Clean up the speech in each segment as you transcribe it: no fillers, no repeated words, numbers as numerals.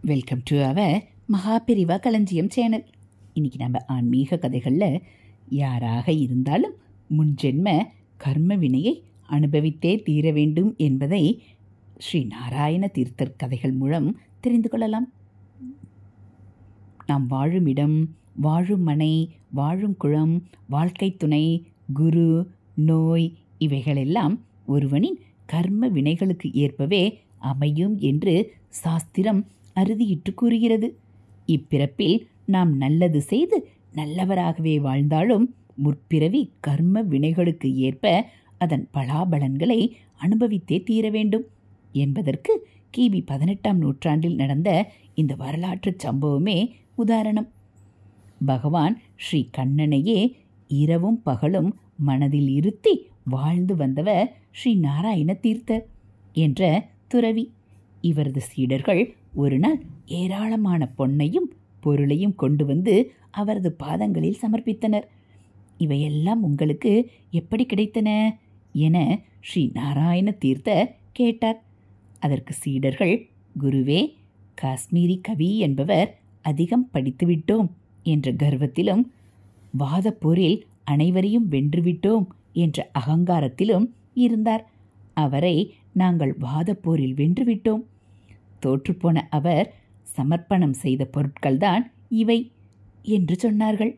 Welcome to our Maha Periyava களஞ்சியம் channel. இன்னைக்கு நம்ம ஆன்மீக கதைகளில் யாராக இருந்தாலும் முன்ஜென்ம கர்ம வினையை அனுபவித்தே தீர வேண்டும் என்பதை ஸ்ரீ நாராயண தீர்த்தர் கதைகள் மூலம் தெரிந்து கொள்ளலாம். நாம் வாழும் இடம், வாழும் மனை, வாழும் குளம், வாழ்க்கை துணை, குரு, நோய் இவைகளெல்லாம் ஒருவனின் கர்ம வினைகளுக்கு ஏற்பவே அமையும் என்று சாஸ்திரம் அறுதியிட்டு கூறுகிறது. இப்பிறப்பில் நாம் நல்லது செய்து நல்லவராகவே வாழ்ந்தாலும் முற்பிறவி கர்ம வினைகளுக்கு ஏற்ப அதன் பலாபலன்களை அனுபவித்தே தீர வேண்டும் என்பதற்கு கிபி 18ஆம் நூற்றாண்டில் நடந்த இந்த வரலாற்று சம்பவமே உதாரணம். பகவான் ஸ்ரீ கண்ணனையே இரவும் பகலும் மனதில் இருத்தி வாழ்ந்து வந்தவர் ஸ்ரீ நாராயண தீர்த்தர் என்ற துறவி. இவரது சீடர்கள் ஒரு நாள் ஏராளமான பொன்னையும் பொருளையும் கொண்டு வந்து அவரது பாதங்களில் சமர்ப்பித்தனர். இவையெல்லாம் உங்களுக்கு எப்படி கிடைத்தன என ஸ்ரீ நாராயண தீர்த்தர் கேட்டார். அதற்கு சீடர்கள், குருவே, காஷ்மீரி கவி என்பவர் அதிகம் படித்துவிட்டோம் என்ற கர்வத்திலும் வாதப்போரில் அனைவரையும் வென்றுவிட்டோம் என்ற அகங்காரத்திலும் இருந்தார். அவரை நாங்கள் வாதப்போரில் வென்றுவிட்டோம். தோற்றுப்போன அவர் சமர்ப்பணம் செய்த பொருட்கள்தான் இவை என்று சொன்னார்கள்.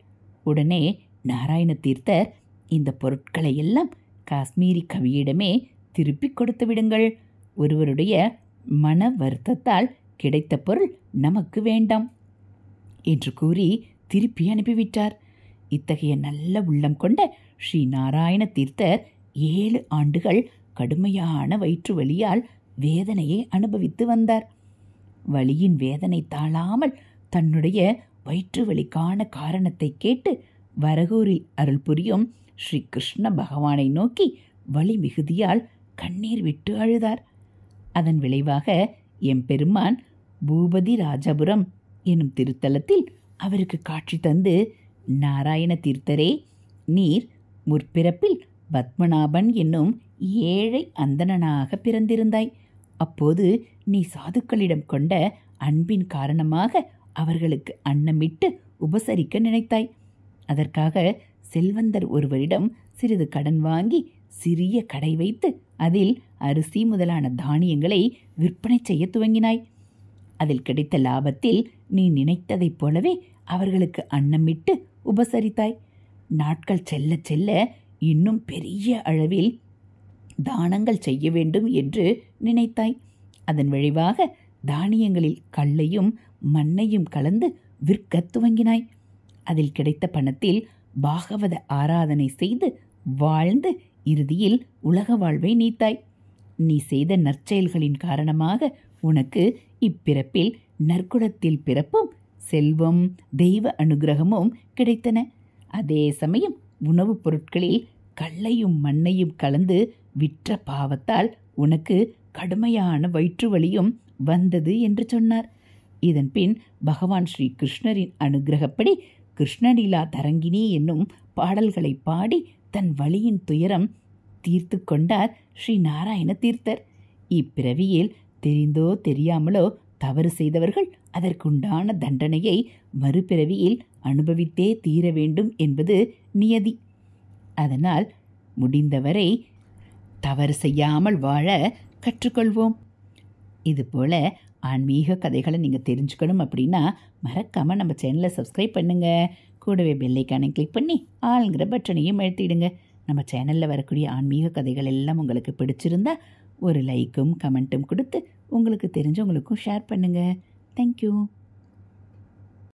உடனே நாராயண தீர்த்தர், இந்த பொருட்களை எல்லாம் காஷ்மீரி கவியிடமே திருப்பி கொடுத்து விடுங்கள். ஒருவருடைய மன வருத்தத்தால் கிடைத்த பொருள் நமக்கு வேண்டாம் என்று கூறி திருப்பி அனுப்பிவிட்டார். இத்தகைய நல்ல உள்ளம் கொண்ட ஸ்ரீ நாராயண தீர்த்தர் 7 ஆண்டுகள் கடுமையான வயிற்று வலியால் வேதனையை அனுபவித்து வந்தார். வலியின் வேதனை தாழாமல் தன்னுடைய வயிற்று வலிக்கான காரணத்தை கேட்டு வரகூரில் அருள் புரியும் ஸ்ரீ கிருஷ்ண பகவானை நோக்கி வலி மிகுதியால் கண்ணீர் விட்டு அழுதார். அதன் விளைவாக எம்பெருமான் பூபதி ராஜபுரம் எனும் திருத்தலத்தில் அவருக்கு காட்சி தந்து, நாராயண தீர்த்தரே, நீர் முற்பிறப்பில் பத்மநாபன் என்னும் ஏழை அந்தணனாக பிறந்திருந்தாய். அப்போது நீ சாதுக்களிடம் கொண்ட அன்பின் காரணமாக அவர்களுக்கு அன்னமிட்டு உபசரிக்க நினைத்தாய். அதற்காக செல்வந்தர் ஒருவரிடம் சிறிது கடன் வாங்கி சிறிய கடை வைத்து அதில் அரிசி முதலான தானியங்களை விற்பனை செய்ய துவங்கினாய். அதில் கிடைத்த லாபத்தில் நீ நினைத்ததைப் போலவே அவர்களுக்கு அன்னமிட்டு உபசரித்தாய். நாட்கள் செல்ல செல்ல இன்னும் பெரிய அளவில் தானங்கள் செய்ய வேண்டும் என்று நினைத்தாய். அதன் விளைவாக தானியங்களில் கல்லையும் மண்ணையும் கலந்து விற்க துவங்கினாய். அதில் கிடைத்த பணத்தில் பாகவத ஆராதனை செய்து வாழ்ந்து இறுதியில் உலக வாழ்வை நீத்தாய். நீ செய்த நற்செயல்களின் காரணமாக உனக்கு இப்பிறப்பில் நற்குலத்தில் பிறப்பும் செல்வம் தெய்வ அனுகிரகமும் கிடைத்தன. அதே சமயம் உணவுப் பொருட்களில் கல்லையும் மண்ணையும் கலந்து விற்ற பாவத்தால் உனக்கு கடுமையான வயிற்று வலியும் வந்தது என்று சொன்னார். இதன்பின் பகவான் ஸ்ரீ கிருஷ்ணரின் அனுகிரகப்படி கிருஷ்ணலீலா தரங்கினி என்னும் பாடல்களை பாடி தன் வலியின் துயரம் தீர்த்து கொண்டார் ஸ்ரீ நாராயண தீர்த்தர். இப்பிறவியில் தெரிந்தோ தெரியாமலோ தவறு செய்தவர்கள் அதற்குண்டான தண்டனையை மறுபிறவியில் அனுபவித்தே தீர வேண்டும் என்பது நியதி. அதனால் முடிந்தவரை தவறு செய்யாமல் வாழ கற்றுக்கொள்வோம். இதுபோல் ஆன்மீக கதைகளை நீங்கள் தெரிஞ்சுக்கணும் அப்படின்னா மறக்காமல் நம்ம சேனலை சப்ஸ்கிரைப் பண்ணுங்கள். கூடவே பெல்லைக்கானை கிளிக் பண்ணி ஆளுங்கிற பட்டனையும் அழுத்திடுங்க. நம்ம சேனலில் வரக்கூடிய ஆன்மீக கதைகள் எல்லாம் உங்களுக்கு பிடிச்சிருந்தா ஒரு லைக்கும் கமெண்ட்டும் கொடுத்து உங்களுக்கு தெரிஞ்சவங்களுக்கும் ஷேர் பண்ணுங்கள். தேங்க்யூ.